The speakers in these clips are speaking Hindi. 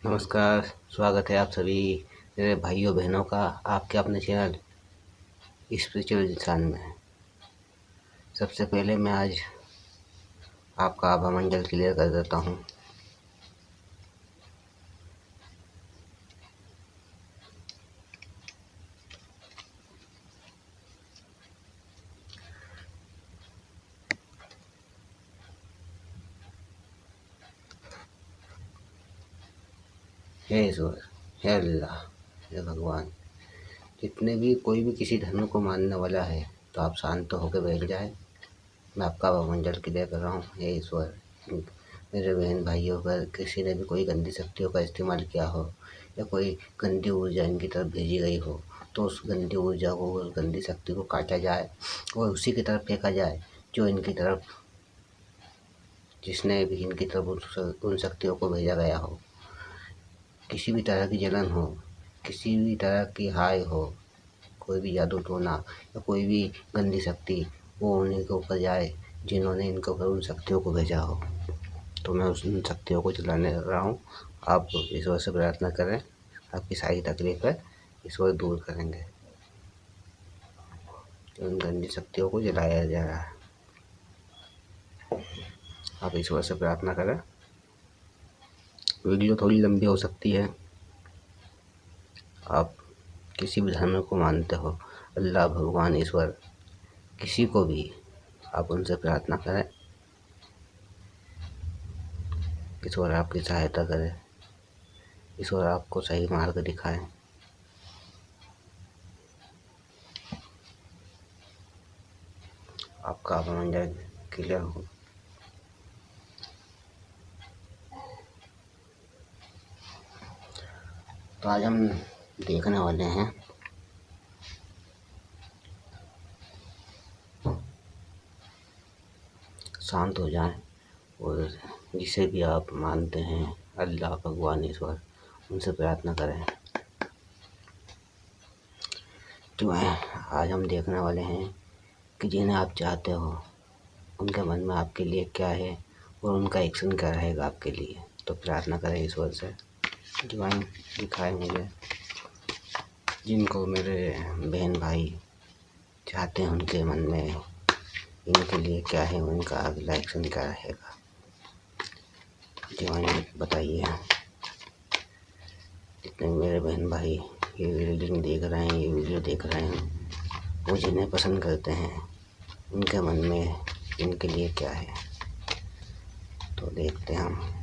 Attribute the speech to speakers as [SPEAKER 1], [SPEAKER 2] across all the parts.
[SPEAKER 1] नमस्कार, स्वागत है आप सभी मेरे भाइयों बहनों का आपके अपने चैनल स्पिरिचुअल इंसान में। सबसे पहले मैं आज आपका आभा मंडल क्लियर कर देता हूँ। हे ईश्वर, हे अल्लाह, हे भगवान, जितने भी कोई भी किसी धर्म को मानने वाला है तो आप शांत होकर बैठ जाए। मैं आपका आभा मंडल क्लियर कर रहा हूँ। हे ईश्वर, मेरे बहन भाइयों पर किसी ने भी कोई गंदी शक्तियों का इस्तेमाल किया हो या कोई गंदी ऊर्जा इनकी तरफ भेजी गई हो तो उस गंदी ऊर्जा को, उस गंदी शक्ति को काटा जाए और उसी की तरफ फेंका जाए जो इनकी तरफ, जिसने भी इनकी तरफ उन शक्तियों को भेजा गया हो। किसी भी तरह की जलन हो, किसी भी तरह की हाय हो, कोई भी जादू टोना या कोई भी गंदी शक्ति, वो उन्हीं के ऊपर जाए जिन्होंने इनके ऊपर उन शक्तियों को भेजा हो। तो मैं उन शक्तियों को जलाने रहा हूँ। आप ईश्वर से प्रार्थना करें, आपकी सारी तकलीफें ईश्वर दूर करेंगे। उन गंदी शक्तियों को जलाया जा रहा है। आप ईश्वर से प्रार्थना करें। वीडियो थोड़ी लंबी हो सकती है। आप किसी भी धर्म को मानते हो, अल्लाह, भगवान, ईश्वर, किसी को भी आप उनसे प्रार्थना करें। ईश्वर आपकी सहायता करे, ईश्वर आपको सही मार्ग दिखाए। आपका आभा मंडल क्लियर हो। तो आज हम देखने वाले हैं शांत हो जाएं और जिसे भी आप मानते हैं, अल्लाह, भगवान, ईश्वर, उनसे प्रार्थना करें। तो आज हम देखने वाले हैं कि जिन्हें आप चाहते हो उनके मन में आपके लिए क्या है और उनका एक्शन क्या रहेगा आपके लिए। तो प्रार्थना करें ईश्वर से, डिवाइन दिखाए मुझे जिनको मेरे बहन भाई चाहते हैं, उनके मन में इनके लिए क्या है, उनका अगला एक्शन क्या रहेगा। डिवाइन बताइए। जितने मेरे बहन भाई ये रीडिंग देख रहे हैं, ये वीडियो देख रहे हैं, वो जिन्हें पसंद करते हैं उनके मन में इनके लिए क्या है, तो देखते हैं हम।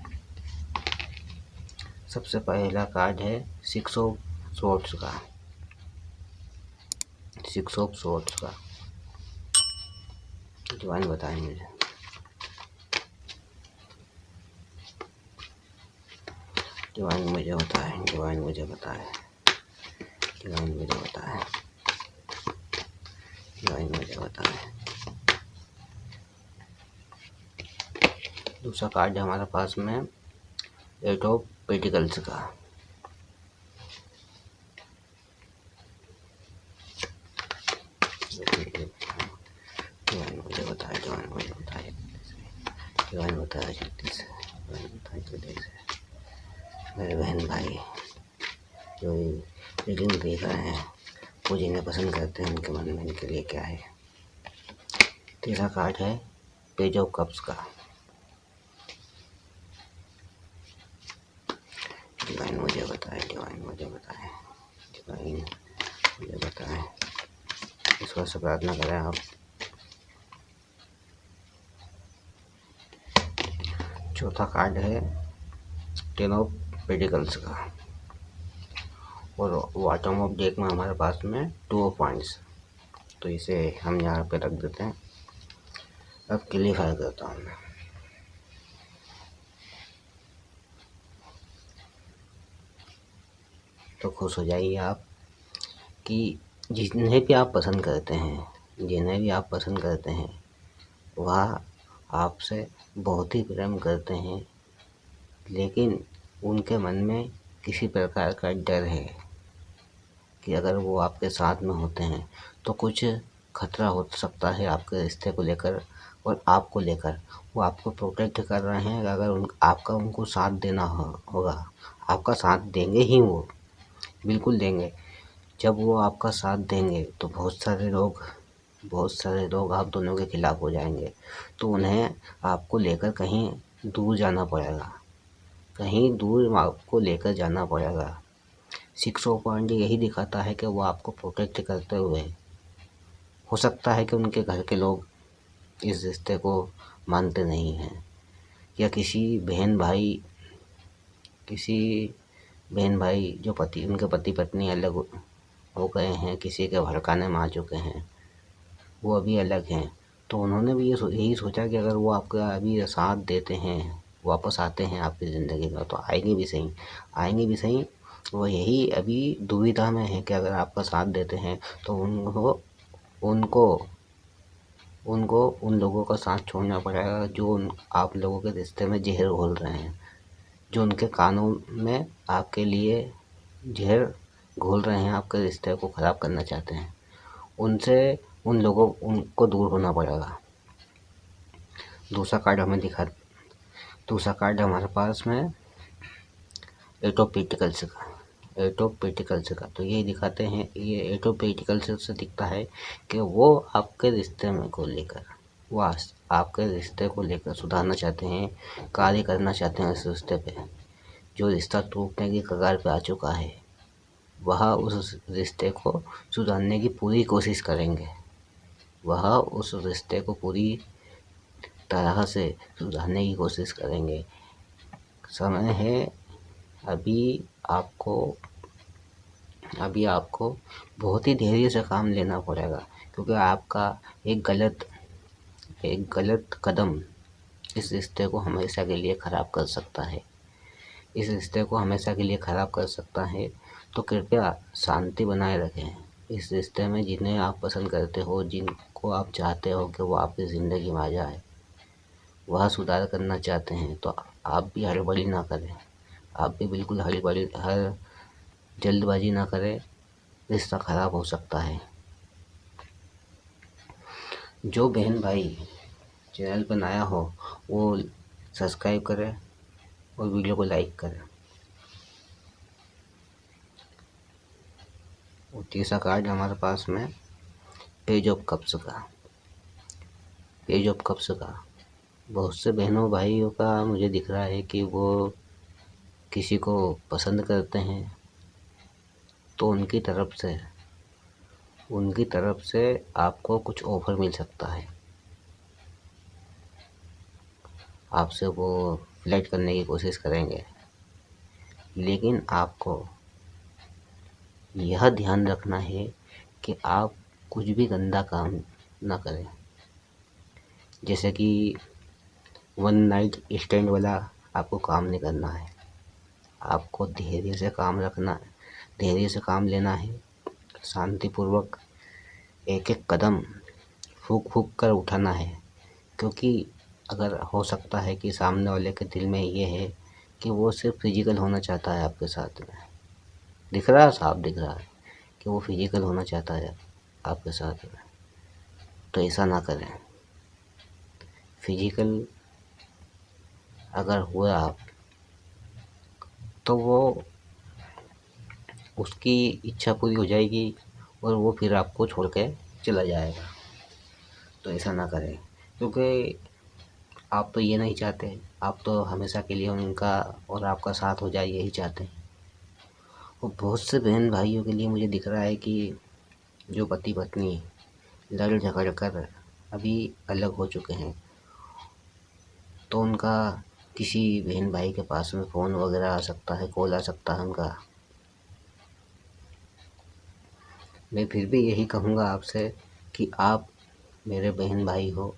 [SPEAKER 1] सबसे पहला कार्ड है सिक्स ऑफ स्वॉर्ड्स का। सिक्स ऑफ स्वॉर्ड्स का डिवाइन बताएं मुझे। डिवाइन मुझे बताएं, डिवाइन मुझे बताएं, डिवाइन मुझे बताएं, डिवाइन मुझे बताएं। दूसरा कार्ड है हमारे पास में एट ऑफ पेटिकल्स का। डिवाइन मुझे बताए, डिवाइन मुझे बताए, डिवाइन बताए जल्दी से, डिवाइन बताए जल्दी से। मेरे बहन भाई जो रीडिंग देख रहे हैं, वो जिन्हें पसंद करते हैं, उनके मन में इनके लिए क्या है। तीसरा कार्ड है पेज ऑफ कप्स का। डिवाइन मुझे बताए, डिवाइन मुझे बताए, डिवाइन मुझे बताए। ईश्वर से प्रार्थना करें आप। चौथा कार्ड है टेन ऑफ पेटिकल्स का और बॉटम ऑफ डेक में हमारे पास में टू ऑफ वांड्स। तो इसे हम यहाँ पे रख देते हैं। अब क्लियर करता हूँ मैं। तो खुश हो जाइए आप कि जिन्हें भी आप पसंद करते हैं, जिन्हें भी आप पसंद करते हैं, वह आपसे बहुत ही प्रेम करते हैं, लेकिन उनके मन में किसी प्रकार का डर है कि अगर वो आपके साथ में होते हैं तो कुछ खतरा हो सकता है आपके रिश्ते को लेकर। और आपको लेकर वो आपको प्रोटेक्ट कर रहे हैं। अगर आपका उनको साथ देना होगा, आपका साथ देंगे ही वो, बिल्कुल देंगे। जब वो आपका साथ देंगे तो बहुत सारे लोग आप दोनों के खिलाफ हो जाएंगे। तो उन्हें आपको लेकर कहीं दूर जाना पड़ेगा, कहीं दूर आपको लेकर जाना पड़ेगा। 6 पॉइंट यही दिखाता है कि वो आपको प्रोटेक्ट करते हुए, हो सकता है कि उनके घर के लोग इस रिश्ते को मानते नहीं हैं, या किसी बहन भाई जो उनके पति पत्नी अलग हो गए हैं, किसी के भड़काने में आ चुके हैं, वो अभी अलग हैं। तो उन्होंने भी यही सोचा कि अगर वो आपका अभी साथ देते हैं, वापस आते हैं आपकी ज़िंदगी में, तो आएंगे भी सही। वो यही अभी दुविधा में है कि अगर आपका साथ देते हैं तो उनको उनको उन लोगों का साथ छोड़ना पड़ेगा जो आप लोगों के रिश्ते में जहर घोल रहे हैं, जो उनके कानों में आपके लिए जहर घोल रहे हैं, आपके रिश्ते को ख़राब करना चाहते हैं। उनको दूर होना पड़ेगा। दूसरा कार्ड हमें दिखा दूसरा कार्ड हमारे पास में एट ऑफ पेटिकल्स का। तो ये दिखाते हैं, ये एट ऑफ पेटिकल्स से दिखता है कि वो आपके रिश्ते में को लेकर वो आपके रिश्ते को लेकर सुधारना चाहते हैं, कार्य करना चाहते हैं इस रिश्ते पे। जो रिश्ता टूटने की कगार पे आ चुका है, वह उस रिश्ते को सुधारने की पूरी कोशिश करेंगे। वह उस रिश्ते को पूरी तरह से सुधारने की कोशिश करेंगे। समय है, अभी आपको अभी आपको बहुत ही धैर्य से काम लेना पड़ेगा, क्योंकि आपका एक गलत कदम इस रिश्ते को हमेशा के लिए ख़राब कर सकता है। तो कृपया शांति बनाए रखें। इस रिश्ते में जिन्हें आप पसंद करते हो, जिनको आप चाहते हो कि वो आपकी ज़िंदगी में आ जाए, वह सुधार करना चाहते हैं, तो आप भी हड़बड़ी ना करें। आप भी बिल्कुल जल्दबाजी ना करें, रिश्ता ख़राब हो सकता है। जो बहन भाई चैनल पर नया हो वो सब्सक्राइब करें और वीडियो को लाइक करें। और तीसरा कार्ड हमारे पास में पेज ऑफ कप्स का। बहुत से बहनों भाइयों का मुझे दिख रहा है कि वो किसी को पसंद करते हैं, तो उनकी तरफ से आपको कुछ ऑफ़र मिल सकता है। आपसे वो फ्लर्ट करने की कोशिश करेंगे, लेकिन आपको यह ध्यान रखना है कि आप कुछ भी गंदा काम ना करें। जैसे कि वन नाइट स्टैंड वाला आपको काम नहीं करना है। आपको धैर्य से काम लेना है। शांतिपूर्वक एक एक कदम फूँक कर उठाना है, क्योंकि अगर हो सकता है कि सामने वाले के दिल में ये है कि वो सिर्फ फिजिकल होना चाहता है आपके साथ में। साफ दिख रहा है कि वो फिजिकल होना चाहता है आपके साथ में। तो ऐसा ना करें। फिजिकल अगर हुआ आप, तो वो उसकी इच्छा पूरी हो जाएगी और वो फिर आपको छोड़ के चला जाएगा। तो ऐसा ना करें, क्योंकि आप तो ये नहीं चाहते। आप तो हमेशा के लिए उनका और आपका साथ हो जाए, यही चाहते हैं। और बहुत से बहन भाइयों के लिए मुझे दिख रहा है कि जो पति पत्नी लड़ झगड़ कर अभी अलग हो चुके हैं, तो उनका किसी बहन भाई के पास में फ़ोन वगैरह आ सकता है, कॉल आ सकता है उनका। मैं फिर भी यही कहूँगा आपसे कि आप मेरे बहन भाई हो।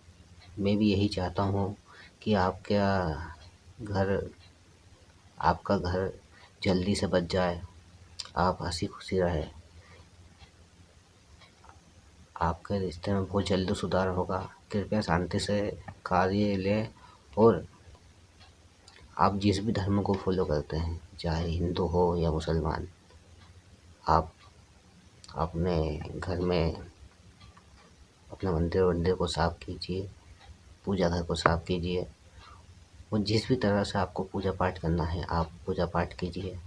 [SPEAKER 1] मैं भी यही चाहता हूँ कि घर आपका घर जल्दी से बच जाए, आप हंसी खुशी रहे। आपके रिश्ते में बहुत जल्द सुधार होगा। कृपया शांति से कार्य लें, और आप जिस भी धर्म को फॉलो करते हैं, चाहे हिंदू हो या मुसलमान, आप अपने घर में अपने मंदिर वंदिर को साफ कीजिए पूजा घर को साफ कीजिए और जिस भी तरह से आपको पूजा पाठ करना है आप पूजा पाठ कीजिए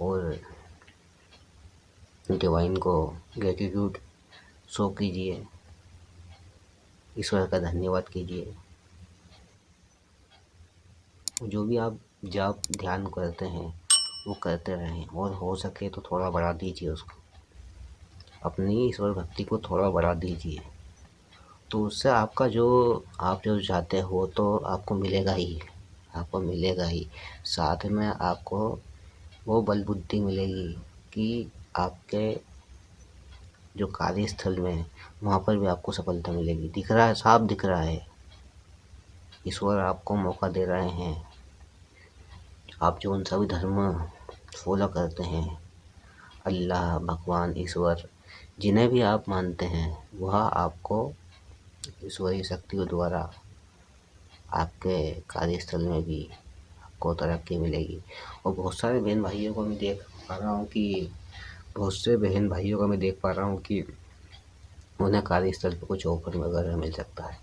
[SPEAKER 1] और डिवाइन को ग्रेटिट्यूड शो कीजिए, ईश्वर का धन्यवाद कीजिए। जो भी आप जाप ध्यान करते हैं वो करते रहें और हो सके तो थोड़ा बढ़ा दीजिए उसको, अपनी ईश्वर भक्ति को थोड़ा बढ़ा दीजिए। तो उससे आपका जो आप जो चाहते हो तो आपको मिलेगा ही, आपको मिलेगा ही। साथ में आपको वो बल बुद्धि मिलेगी कि आपके जो कार्यस्थल में वहाँ पर भी आपको सफलता मिलेगी। दिख रहा है, साफ दिख रहा है, ईश्वर आपको मौका दे रहे हैं। आप जो उन सभी धर्म फॉलो करते हैं, अल्लाह, भगवान, ईश्वर, जिन्हें भी आप मानते हैं, वह आपको ईश्वरीय शक्तियों द्वारा आपके कार्यस्थल में भी आपको तरक्की मिलेगी। और बहुत सारे बहन भाइयों को मैं देख पा रहा हूँ कि बहुत से बहन भाइयों को मैं देख पा रहा हूँ कि उन्हें कार्यस्थल पर कुछ ऑफर वगैरह मिल सकता है,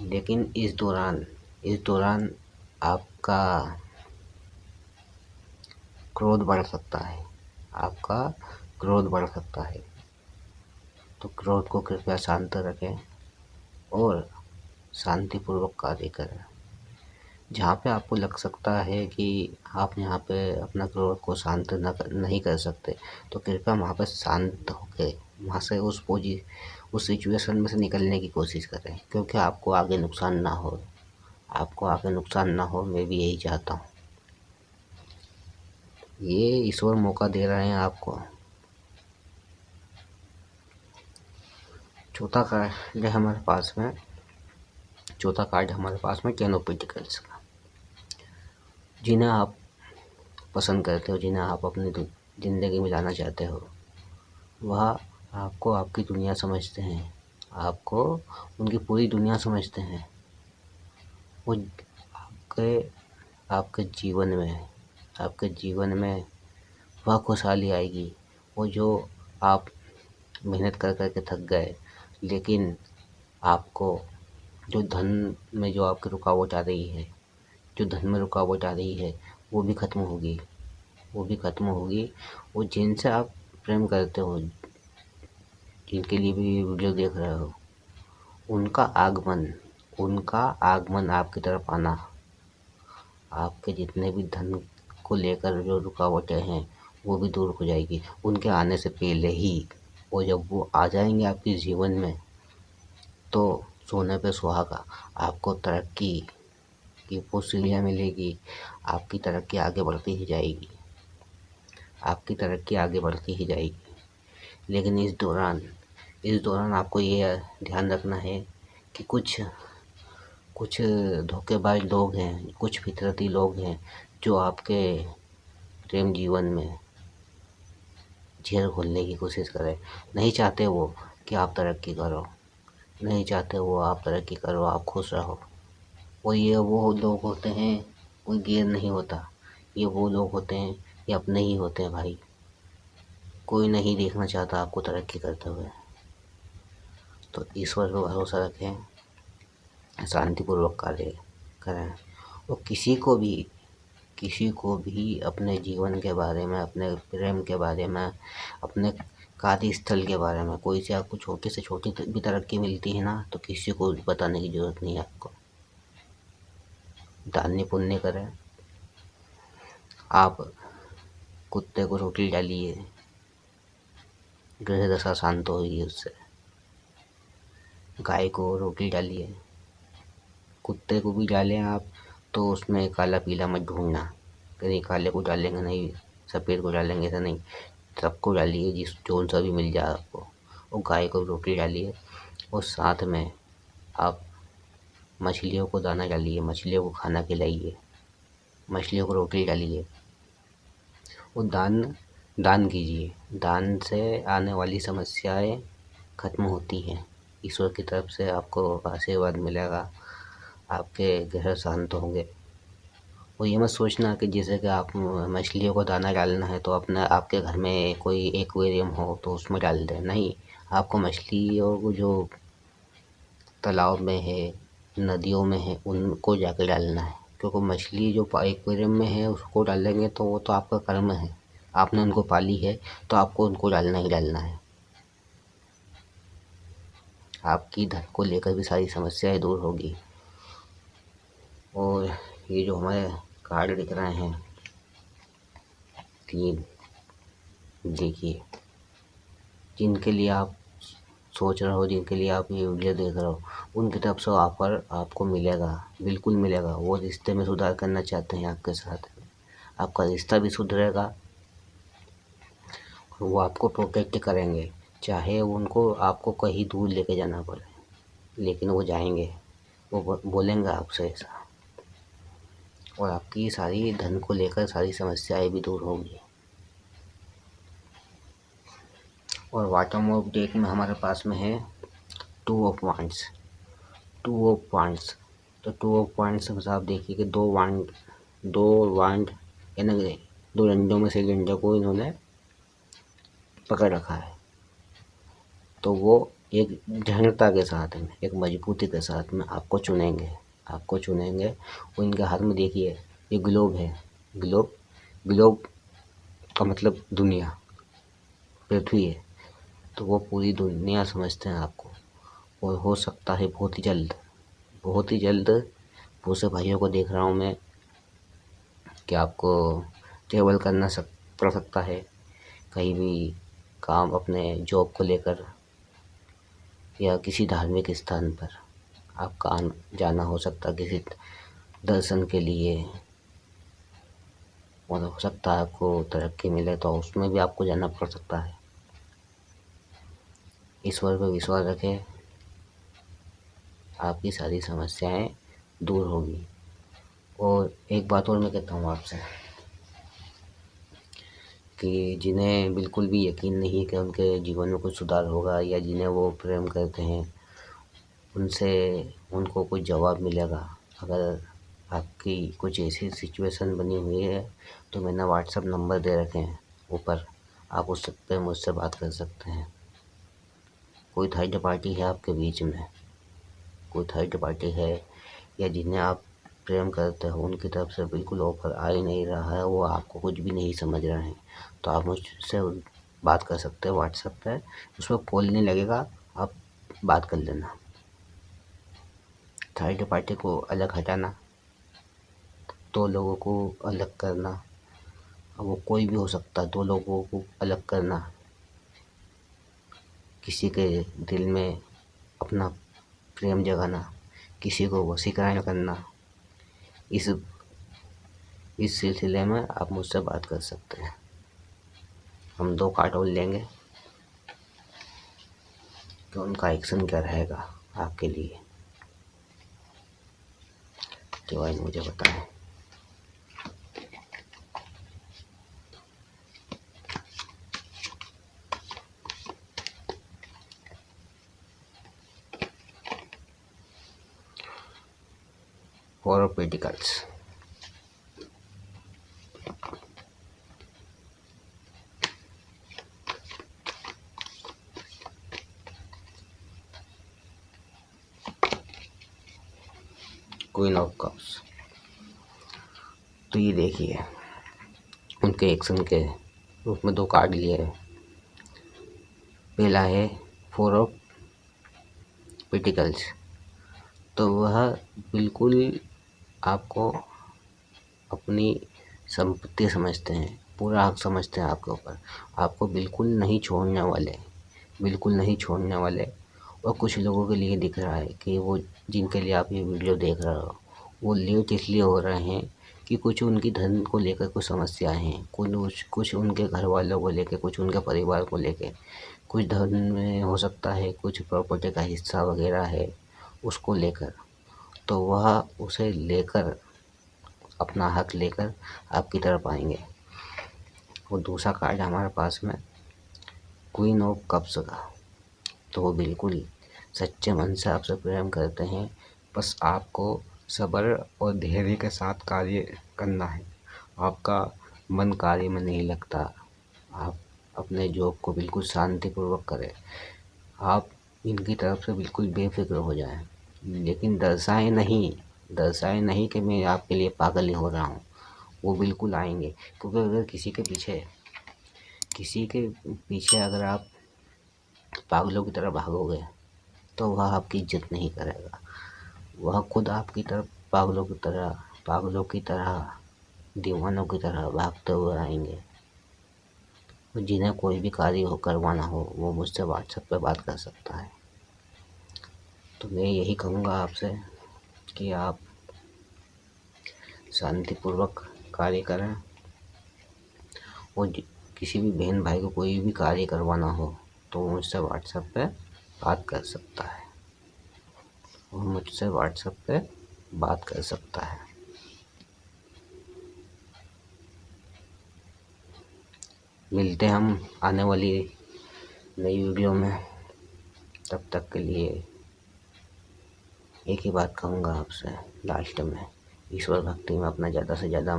[SPEAKER 1] लेकिन इस दौरान आपका क्रोध बढ़ सकता है, आपका क्रोध बढ़ सकता है। तो क्रोध को कृपया शांत रखें और शांतिपूर्वक कार्य करें। जहाँ पे आपको लग सकता है कि आप यहाँ पे अपना क्रोध को शांत नहीं कर सकते, तो कृपया वहाँ पर शांत होकर वहाँ से उस सिचुएशन में से निकलने की कोशिश करें, क्योंकि आपको आगे नुकसान ना हो, आपको आगे नुकसान ना हो। मैं भी यही चाहता हूँ। ये ईश्वर मौका दे रहे हैं आपको। चौथा कार्ड है हमारे पास में, चौथा कार्ड हमारे पास में टेन ऑफ पेंटिकल्स का। जिन्हें आप पसंद करते हो, जिन्हें आप अपनी ज़िंदगी में लाना चाहते हो, वह आपको आपकी दुनिया समझते हैं, आपको उनकी पूरी दुनिया समझते हैं। वो आपके आपके जीवन में वह खुशहाली आएगी, वो जो आप मेहनत कर कर के थक गए, लेकिन आपको जो धन में जो आपकी रुकावट आ रही है, जो धन में रुकावट आ रही है, वो भी ख़त्म होगी, वो भी ख़त्म होगी। वो जिनसे आप प्रेम करते हो, जिनके लिए भी ये वीडियो देख रहे हो, उनका आगमन आपकी तरफ आना, आपके जितने भी धन को लेकर जो रुकावटें हैं वो भी दूर हो जाएगी उनके आने से पहले ही। और जब वो आ जाएंगे आपके जीवन में, तो सोने पे सुहागा, आपको तरक्की की वो सीढ़ियाँ मिलेगी, आपकी तरक्की आगे बढ़ती ही जाएगी, आपकी तरक्की आगे बढ़ती ही जाएगी। लेकिन इस दौरान आपको ये ध्यान रखना है कि कुछ धोखेबाज लोग हैं, कुछ फितरती लोग हैं जो आपके प्रेम जीवन में जहर घोलने की कोशिश करें। नहीं चाहते वो कि आप तरक्की करो, नहीं चाहते वो आप तरक्की करो, आप खुश रहो। वो लोग होते हैं, कोई गैर नहीं होता, ये वो लोग होते हैं, ये अपने ही होते हैं भाई। कोई नहीं देखना चाहता आपको तरक्की करते हुए। तो ईश्वर पर भरोसा रखें, शांतिपूर्वक कार्य करें और किसी को भी अपने जीवन के बारे में, अपने प्रेम के बारे में, अपने कार्यस्थल के बारे में कोई से आपको छोटी से छोटी भी तरक्की मिलती है ना, तो किसी को बताने की ज़रूरत नहीं है आपको। दान पुण्य करें। आप कुत्ते को रोटी डालिए, ग्रह दशा शांत होगी उससे। गाय को रोटी डालिए, कुत्ते को भी डालें आप, तो उसमें काला पीला मत ढूंढना, कहीं काले को डालेंगे नहीं, सफ़ेद को डालेंगे ऐसा नहीं, सबको डालिए जिस जोन सा भी मिल जाए आपको। और गाय को रोटी डालिए और साथ में आप मछलियों को दाना डालिए, मछलियों को खाना खिलाइए, मछलियों को रोटी डालिए और दान कीजिए। दान से आने वाली समस्याएं खत्म होती हैं, ईश्वर की तरफ से आपको आशीर्वाद मिलेगा, आपके ग्रह शांत होंगे। और ये मत सोचना कि जैसे कि आप मछलियों को दाना डालना है तो आपके घर में कोई एक्वेरियम हो तो उसमें डाल दें, नहीं। आपको मछलियों को जो तालाब में है, नदियों में है, उनको जाके डालना है। क्योंकि मछली जो एक्वेरियम में है उसको डालेंगे तो वो तो आपका कर्म है, आपने उनको पाली है तो आपको उनको डालना ही डालना है। आपकी धन को लेकर भी सारी समस्याएं दूर होगी। और ये जो हमारे कार्ड दिख रहे हैं 3, देखिए, जिनके लिए आप सोच रहे हो, जिनके लिए आप ये वीडियो देख रहे हो, उनकी तरफ से ऑफर आपको मिलेगा, बिल्कुल मिलेगा। वो रिश्ते में सुधार करना चाहते हैं आपके साथ, आपका रिश्ता भी सुधरेगा, वो आपको प्रोटेक्ट करेंगे, चाहे उनको आपको कहीं दूर लेके जाना पड़े, लेकिन वो जाएंगे, वो बोलेंगे आपसे ऐसा। और आपकी सारी धन को लेकर सारी समस्याएं भी दूर होंगी। और बॉटम ऑफ डेक में हमारे पास में है 2 ऑफ वांड्स। 2 ऑफ वांड्स, तो 2 ऑफ वांड्स में आप देखिए कि दो वांड यानी 2 डंडों में से डंडों को इन्होंने पकड़ रखा है। तो वो एक दृढ़ता के साथ में, एक मजबूती के साथ में आपको चुनेंगे, और इनके हाथ में देखिए ये ग्लोब है। ग्लोब का मतलब दुनिया, पृथ्वी है। तो वो पूरी दुनिया समझते हैं आपको। और हो सकता है बहुत ही जल्द दूसरे भाइयों को देख रहा हूँ मैं कि आपको ट्रेवल करना पड़ सकता है, कहीं भी काम, अपने जॉब को लेकर या किसी धार्मिक स्थान पर आपका जाना हो सकता है, किसी दर्शन के लिए। और हो सकता है आपको तरक्की मिले तो उसमें भी आपको जाना पड़ सकता है। ईश्वर पर विश्वास रखें, आपकी सारी समस्याएं दूर होगी। और एक बात और मैं कहता हूँ आपसे कि जिन्हें बिल्कुल भी यकीन नहीं कि उनके जीवन में कुछ सुधार होगा, या जिन्हें वो प्रेम करते हैं, उनको कुछ जवाब मिलेगा। अगर आपकी कुछ ऐसी सिचुएशन बनी हुई है तो मैंने व्हाट्सएप नंबर दे रखे हैं ऊपर, आप उस पर मुझसे बात कर सकते हैं। कोई थर्ड पार्टी है आपके बीच में, कोई थर्ड पार्टी है, या जिन्हें आप प्रेम करते हो उनकी तरफ से बिल्कुल ऑफर आ ही नहीं रहा है, वो आपको कुछ भी नहीं समझ रहे हैं, तो आप मुझसे बात कर सकते हो व्हाट्सएप पे। उसमें कॉल नहीं लगेगा, आप बात कर लेना। थर्ड पार्टी को अलग हटाना, 2 लोगों को अलग करना, वो कोई भी हो सकता है, 2 लोगों को अलग करना, किसी के दिल में अपना प्रेम जगाना, किसी को वशीकरण करना, इस सिलसिले में आप मुझसे बात कर सकते हैं। हम 2 कार्ड और लेंगे कि उनका एक्शन क्या रहेगा आपके लिए, तो भाई मुझे बताएं। Four of pentacles, queen of cups. तो ये देखिए उनके एक्शन के रूप में 2 कार्ड लिए हैं। पहला है 4 ऑफ पेंटिकल्स, तो वह बिल्कुल आपको अपनी संपत्ति समझते हैं, पूरा हक समझते हैं आपके ऊपर, आपको बिल्कुल नहीं छोड़ने वाले, बिल्कुल नहीं छोड़ने वाले। और कुछ लोगों के लिए दिख रहा है कि वो, जिनके लिए आप ये वीडियो देख रहे हो, वो लेट इसलिए हो रहे हैं कि कुछ उनकी धन को लेकर कुछ समस्याएं हैं, कुछ उनके घर वालों को लेकर, कुछ उनके परिवार को लेकर, कुछ धन में हो सकता है, कुछ प्रॉपर्टी का हिस्सा वगैरह है उसको लेकर। तो वह उसे लेकर, अपना हक लेकर आपकी तरफ आएंगे। और दूसरा कार्ड हमारे पास में क्वीन ऑफ कप्स का, तो वो बिल्कुल सच्चे मन से आपसे प्रेम करते हैं, बस आपको सब्र और धैर्य के साथ कार्य करना है। आपका मन कार्य में नहीं लगता, आप अपने जॉब को बिल्कुल शांतिपूर्वक करें। आप इनकी तरफ से बिल्कुल बेफिक्र हो जाएं, लेकिन दर्शाएं नहीं कि मैं आपके लिए पागल ही हो रहा हूँ। वो बिल्कुल आएंगे, क्योंकि अगर किसी के पीछे अगर आप पागलों की तरह भागोगे तो वह आपकी इज्जत नहीं करेगा। वह खुद आपकी तरफ पागलों की तरह दीवानों की तरह भागते हुए आएंगे। जिन्हें कोई भी कार्य हो करवाना हो वो मुझसे व्हाट्सएप पे बात कर सकता है। तो मैं यही कहूँगा आपसे कि आप शांतिपूर्वक कार्य करें, और किसी भी बहन भाई को कोई भी कार्य करवाना हो तो वो मुझसे व्हाट्सएप पे बात कर सकता है। मिलते हैं हम आने वाली नई वीडियो में। तब तक के लिए एक ही बात कहूँगा आपसे लास्ट में, ईश्वर भक्ति में अपना ज़्यादा से ज़्यादा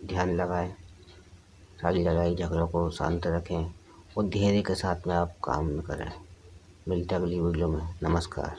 [SPEAKER 1] ध्यान लगाएं, सारी लड़ाई झगड़ों को शांत रखें और धैर्य के साथ में आप काम करें। मिलते हैं अगली वीडियो में। नमस्कार।